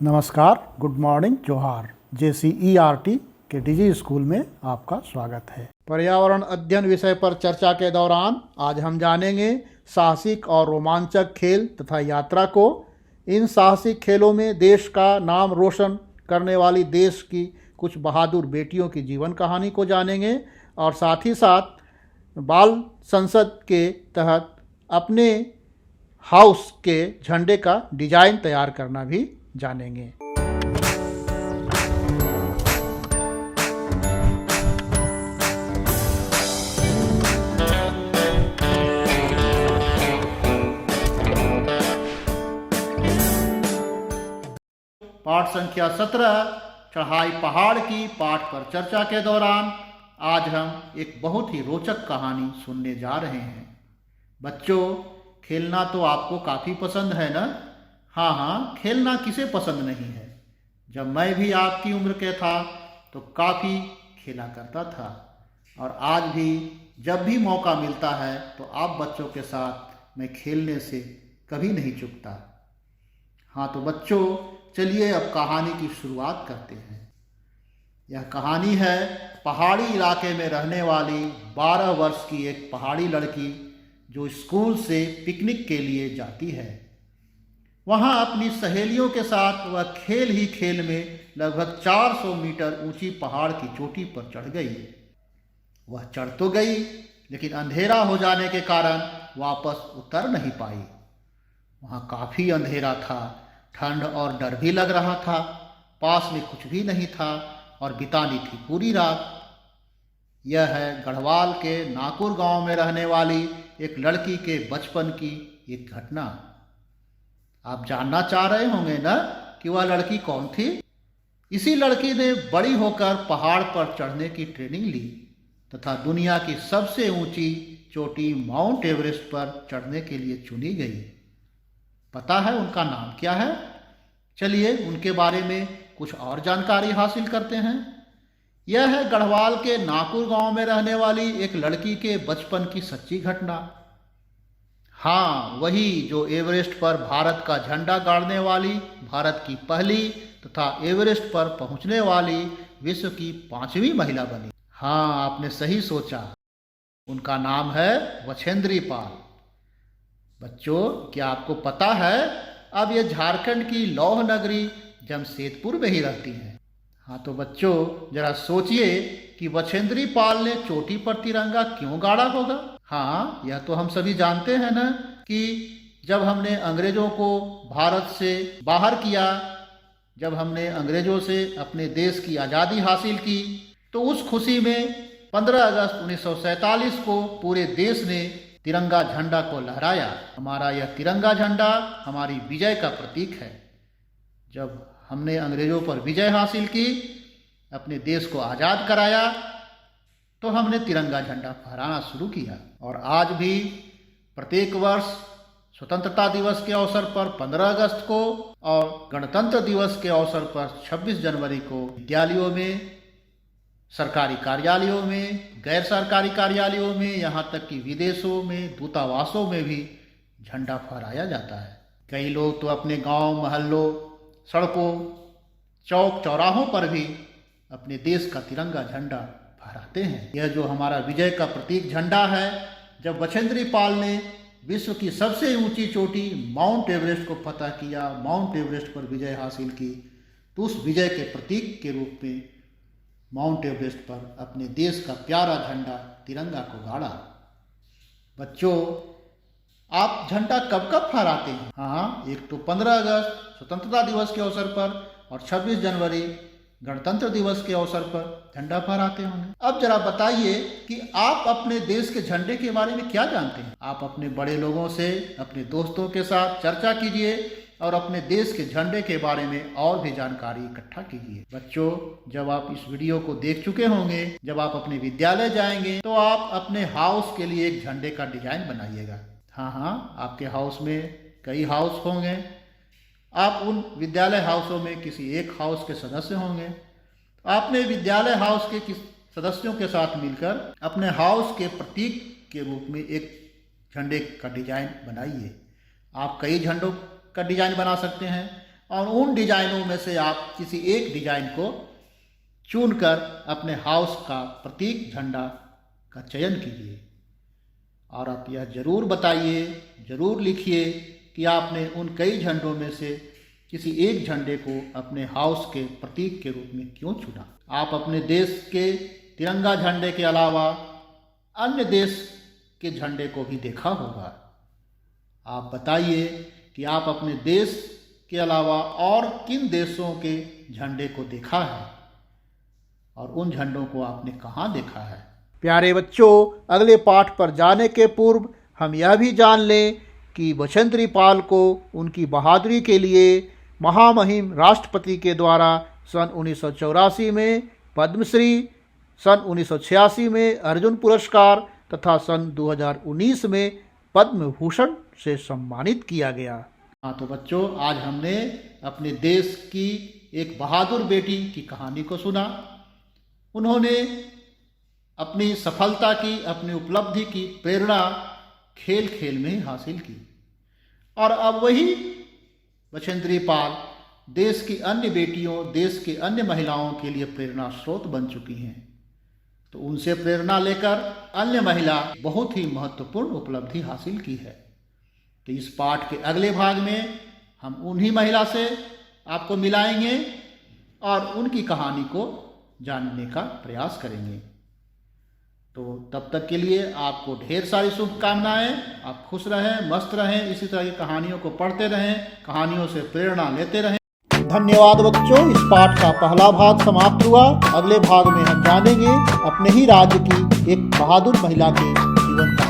नमस्कार, good morning, जोहार। JCERT के डिजी स्कूल में आपका स्वागत है। पर्यावरण अध्ययन विषय पर चर्चा के दौरान आज हम जानेंगे साहसिक और रोमांचक खेल तथा यात्रा को। इन साहसिक खेलों में देश का नाम रोशन करने वाली देश की कुछ बहादुर बेटियों की जीवन कहानी को जानेंगे और साथ ही साथ बाल संसद के तहत अपने हाउस के झंडे का डिजाइन तैयार करना भी जानेंगे। पाठ संख्या 17 चढ़ाई पहाड़ की पाठ पर चर्चा के दौरान आज हम एक बहुत ही रोचक कहानी सुनने जा रहे हैं। बच्चों, खेलना तो आपको काफ़ी पसंद है ना? हाँ, खेलना किसे पसंद नहीं है। जब मैं भी आपकी उम्र के था तो काफ़ी खेला करता था और आज भी जब भी मौका मिलता है तो आप बच्चों के साथ मैं खेलने से कभी नहीं चूकता। हाँ तो बच्चों, चलिए अब कहानी की शुरुआत करते हैं। यह कहानी है पहाड़ी इलाके में रहने वाली 12 वर्ष की एक पहाड़ी लड़की जो स्कूल से पिकनिक के लिए जाती है। वहाँ अपनी सहेलियों के साथ वह खेल ही खेल में लगभग 400 मीटर ऊंची पहाड़ की चोटी पर चढ़ गई। वह चढ़ तो गई लेकिन अंधेरा हो जाने के कारण वापस उतर नहीं पाई। वहाँ काफ़ी अंधेरा था, ठंड और डर भी लग रहा था। पास में कुछ भी नहीं था और बितानी थी पूरी रात। यह है गढ़वाल के नाकुर गांव में रहने वाली एक लड़की के बचपन की एक घटना। आप जानना चाह रहे होंगे ना कि वह लड़की कौन थी? इसी लड़की ने बड़ी होकर पहाड़ पर चढ़ने की ट्रेनिंग ली तथा दुनिया की सबसे ऊंची चोटी माउंट एवरेस्ट पर चढ़ने के लिए चुनी गई। पता है उनका नाम क्या है? चलिए उनके बारे में कुछ और जानकारी हासिल करते हैं। यह है गढ़वाल के नाकुर गांव में रहने वाली एक लड़की के बचपन की सच्ची घटना। हाँ, वही जो एवरेस्ट पर भारत का झंडा गाड़ने वाली, भारत की पहली तथा एवरेस्ट पर पहुंचने वाली विश्व की 5वीं महिला बनी। हाँ, आपने सही सोचा, उनका नाम है बछेंद्री पाल। बच्चों, क्या आपको पता है अब ये झारखंड की लौह नगरी जमशेदपुर में ही रहती हैं। हाँ तो बच्चों, जरा सोचिए कि बछेंद्री पाल ने चोटी पर तिरंगा क्यों गाड़ा होगा? हाँ, यह तो हम सभी जानते हैं ना कि जब हमने अंग्रेजों को भारत से बाहर किया, जब हमने अंग्रेजों से अपने देश की आज़ादी हासिल की, तो उस खुशी में 15 अगस्त 1947 को पूरे देश ने तिरंगा झंडा को लहराया। हमारा यह तिरंगा झंडा हमारी विजय का प्रतीक है। जब हमने अंग्रेजों पर विजय हासिल की, अपने देश को आज़ाद कराया, तो हमने तिरंगा झंडा फहराना शुरू किया। और आज भी प्रत्येक वर्ष स्वतंत्रता दिवस के अवसर पर 15 अगस्त को और गणतंत्र दिवस के अवसर पर 26 जनवरी को विद्यालयों में, सरकारी कार्यालयों में, गैर सरकारी कार्यालयों में, यहाँ तक कि विदेशों में, दूतावासों में भी झंडा फहराया जाता है। कई लोग तो अपने गांव, मोहल्लों, सड़कों, चौक चौराहों पर भी अपने देश का तिरंगा झंडा फहराते हैं। यह जो हमारा विजय का प्रतीक झंडा है, जब बछेंद्री पाल ने विश्व की सबसे ऊंची चोटी माउंट एवरेस्ट को फतह किया, माउंट एवरेस्ट पर विजय हासिल की, तो उस विजय के प्रतीक के रूप में माउंट एवरेस्ट पर अपने देश का प्यारा झंडा तिरंगा को गाड़ा। बच्चों, आप झंडा कब कब फहराते हैं? हाँ, एक तो 15 अगस्त स्वतंत्रता दिवस के अवसर पर और 26 जनवरी गणतंत्र दिवस के अवसर पर झंडा फहराते होंगे। अब जरा बताइए कि आप अपने देश के झंडे के बारे में क्या जानते हैं? आप अपने बड़े लोगों से, अपने दोस्तों के साथ चर्चा कीजिए और अपने देश के झंडे के बारे में और भी जानकारी इकट्ठा कीजिए। बच्चों, जब आप इस वीडियो को देख चुके होंगे, जब आप अपने विद्यालय जाएंगे तो आप अपने हाउस के लिए एक झंडे का डिजाइन बनाइएगा। हाँ, आपके हाउस में कई हाउस होंगे। आप उन विद्यालय हाउसों में किसी एक हाउस के सदस्य होंगे। आपने विद्यालय हाउस के किस सदस्यों के साथ मिलकर अपने हाउस के प्रतीक के रूप में एक झंडे का डिजाइन बनाइए। आप कई झंडों का डिजाइन बना सकते हैं। और उन डिजाइनों में से आप किसी एक डिजाइन को चुनकर अपने हाउस का प्रतीक झंडा का चयन कीजिए। और आप यह जरूर बताइए, जरूर लिखिए कि आपने उन कई झंडों में से किसी एक झंडे को अपने हाउस के प्रतीक के रूप में क्यों चुना। आप अपने देश के तिरंगा झंडे के अलावा अन्य देश के झंडे को भी देखा होगा। आप बताइए कि आप अपने देश के अलावा और किन देशों के झंडे को देखा है और उन झंडों को आपने कहाँ देखा है। प्यारे बच्चों, अगले पाठ पर जाने के पूर्व हम यह भी जान लें कि बछेंद्री पाल को उनकी बहादुरी के लिए महामहिम राष्ट्रपति के द्वारा सन 1984 में पद्मश्री, सन 1986 में अर्जुन पुरस्कार तथा सन 2019 में पद्म भूषण से सम्मानित किया गया। हाँ तो बच्चों, आज हमने अपने देश की एक बहादुर बेटी की कहानी को सुना। उन्होंने अपनी सफलता की, अपनी उपलब्धि की प्रेरणा खेल खेल में ही हासिल की और अब वही बछेंद्री पाल देश की अन्य बेटियों, देश की अन्य महिलाओं के लिए प्रेरणा स्रोत बन चुकी हैं। तो उनसे प्रेरणा लेकर अन्य महिला बहुत ही महत्वपूर्ण उपलब्धि हासिल की है। तो इस पाठ के अगले भाग में हम उन्हीं महिला से आपको मिलाएंगे और उनकी कहानी को जानने का प्रयास करेंगे। तो तब तक के लिए आपको ढेर सारी शुभकामनाएं। आप खुश रहें, मस्त रहें, इसी तरह की कहानियों को पढ़ते रहें, कहानियों से प्रेरणा लेते रहें। धन्यवाद बच्चों, इस पाठ का पहला भाग समाप्त हुआ। अगले भाग में हम जानेंगे अपने ही राज्य की एक बहादुर महिला के जीवन का